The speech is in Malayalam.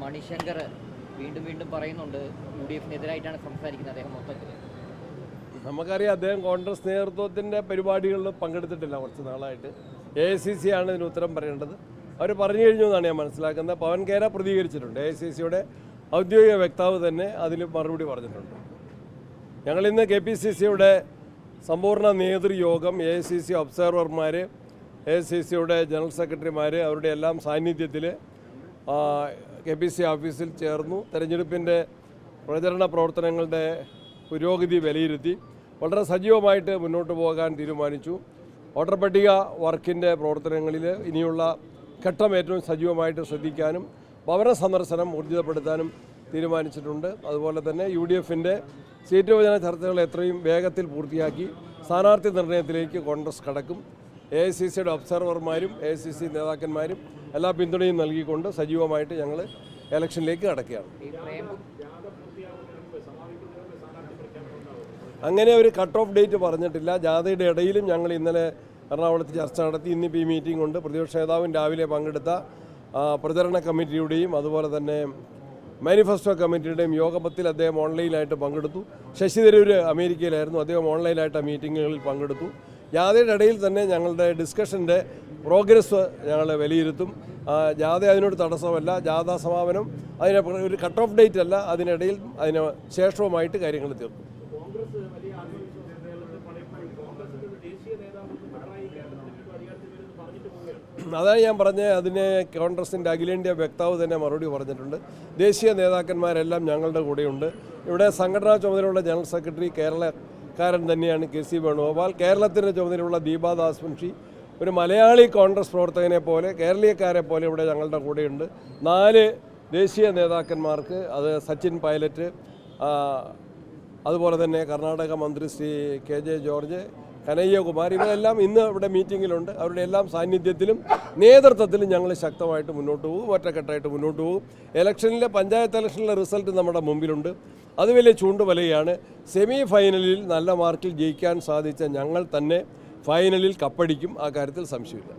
മണിശങ്കർ വീണ്ടും വീണ്ടും പറയുന്നുണ്ട് UDF-നെതിരായിട്ടാണ് സംസാരിക്കുന്നത് അദ്ദേഹം മൊത്തത്തിൽ. നമുക്കറിയാം അദ്ദേഹം കോൺഗ്രസ് നേതൃത്വത്തിൻ്റെ പരിപാടികളിൽ പങ്കെടുത്തിട്ടില്ല കുറച്ച് നാളായിട്ട്. AICC ആണ് ഇതിന് ഉത്തരം പറയേണ്ടത്. അവർ പറഞ്ഞു കഴിഞ്ഞു എന്നാണ് ഞാൻ മനസ്സിലാക്കുന്നത്. പവൻ ഖേര പ്രതികരിച്ചിട്ടുണ്ട്. AICCയുടെ ഔദ്യോഗിക വക്താവ് തന്നെ അതിൽ മറുപടി പറഞ്ഞിട്ടുണ്ട്. ഞങ്ങളിന്ന് KPCCയുടെ സമ്പൂർണ്ണ നേതൃയോഗം AICC ഒബ്സർവർമാർ, AICCയുടെ ജനറൽ സെക്രട്ടറിമാർ അവരുടെ എല്ലാം സാന്നിധ്യത്തിൽ KPCC ഓഫീസിൽ ചേർന്നു. തെരഞ്ഞെടുപ്പിൻ്റെ പ്രചരണ പ്രവർത്തനങ്ങളുടെ പുരോഗതി വിലയിരുത്തി വളരെ സജീവമായിട്ട് മുന്നോട്ട് പോകാൻ തീരുമാനിച്ചു. വോട്ടർ പട്ടിക വർക്കിൻ്റെ പ്രവർത്തനങ്ങളിൽ ഇനിയുള്ള ഘട്ടം ഏറ്റവും സജീവമായിട്ട് ശ്രദ്ധിക്കാനും ഭവന സന്ദർശനം ഊർജിതപ്പെടുത്താനും തീരുമാനിച്ചിട്ടുണ്ട്. അതുപോലെ തന്നെ UDF-ൻ്റെ സീറ്റ് വിഭജന ചർച്ചകൾ എത്രയും വേഗത്തിൽ പൂർത്തിയാക്കി സ്ഥാനാർത്ഥി നിർണയത്തിലേക്ക് കോൺഗ്രസ് കടക്കും. AICCയുടെ ഒബ്സർവർമാരും AICC നേതാക്കന്മാരും എല്ലാ പിന്തുണയും നൽകിക്കൊണ്ട് സജീവമായിട്ട് ഞങ്ങൾ ഇലക്ഷനിലേക്ക് കടക്കുകയാണ്. അങ്ങനെ ഒരു കട്ട് ഓഫ് ഡേറ്റ് പറഞ്ഞിട്ടില്ല. ജാഥയുടെ ഇടയിലും ഞങ്ങൾ ഇന്നലെ എറണാകുളത്ത് ചർച്ച നടത്തി. ഇന്നിപ്പോൾ ഈ മീറ്റിംഗ് ഉണ്ട്. പ്രതിപക്ഷ നേതാവും രാവിലെ പങ്കെടുത്ത പ്രചരണ കമ്മിറ്റിയുടെയും അതുപോലെ തന്നെ മാനിഫെസ്റ്റോ കമ്മിറ്റിയുടെയും യോഗത്തിൽ അദ്ദേഹം ഓൺലൈനായിട്ട് പങ്കെടുത്തു. ശശി തരൂർ അമേരിക്കയിലായിരുന്നു. അദ്ദേഹം ഓൺലൈനായിട്ട് ആ മീറ്റിങ്ങുകളിൽ പങ്കെടുത്തു. ജാഥയുടെ ഇടയിൽ തന്നെ ഞങ്ങളുടെ ഡിസ്കഷൻ്റെ പ്രോഗ്രസ് ഞങ്ങൾ വിലയിരുത്തും. ജാഥ അതിനോട് തടസ്സമല്ല. ജാഥ സമാപനം അതിന് ഒരു കട്ട് ഓഫ് ഡേറ്റ് അല്ല. അതിനിടയിൽ അതിന് ശേഷവുമായിട്ട് കാര്യങ്ങൾ തീർക്കും. അതാണ് ഞാൻ പറഞ്ഞത്. അതിന് കോൺഗ്രസിൻ്റെ അഖിലേന്ത്യാ വക്താവ് തന്നെ മറുപടി പറഞ്ഞിട്ടുണ്ട്. ദേശീയ നേതാക്കന്മാരെല്ലാം ഞങ്ങളുടെ കൂടെയുണ്ട്. ഇവിടെ സംഘടനാ ചുമതലയുള്ള ജനറൽ സെക്രട്ടറി കേരളക്കാരൻ തന്നെയാണ് KC വേണുഗോപാൽ. കേരളത്തിൻ്റെ ചുമതലയുള്ള ദീപാദാസ് മുൻഷി ഒരു മലയാളി കോൺഗ്രസ് പ്രവർത്തകനെ പോലെ കേരളീയക്കാരെ പോലെ ഇവിടെ ഞങ്ങളുടെ കൂടെയുണ്ട്. 4 ദേശീയ നേതാക്കന്മാർക്ക്, അത് സച്ചിൻ പൈലറ്റ്, അതുപോലെ തന്നെ കർണാടക മന്ത്രി ശ്രീ KJ ജോർജ്, കനയ്യകുമാർ, ഇവരെല്ലാം ഇന്ന് ഇവിടെ മീറ്റിങ്ങിലുണ്ട്. അവരുടെ എല്ലാം സാന്നിധ്യത്തിലും നേതൃത്വത്തിലും ഞങ്ങൾ ശക്തമായിട്ട് മുന്നോട്ട് പോകും, ഒറ്റക്കെട്ടായിട്ട് മുന്നോട്ട് പോകും. പഞ്ചായത്ത് ഇലക്ഷനിലെ റിസൾട്ട് നമ്മുടെ മുമ്പിലുണ്ട്. അത് വലിയ ചൂണ്ടുവലയാണ്. സെമി ഫൈനലിൽ നല്ല മാർക്കിൽ ജയിക്കാൻ സാധിച്ച ഞങ്ങൾ തന്നെ ഫൈനലിൽ കപ്പടിക്കും. ആ കാര്യത്തിൽ സംശയമില്ല.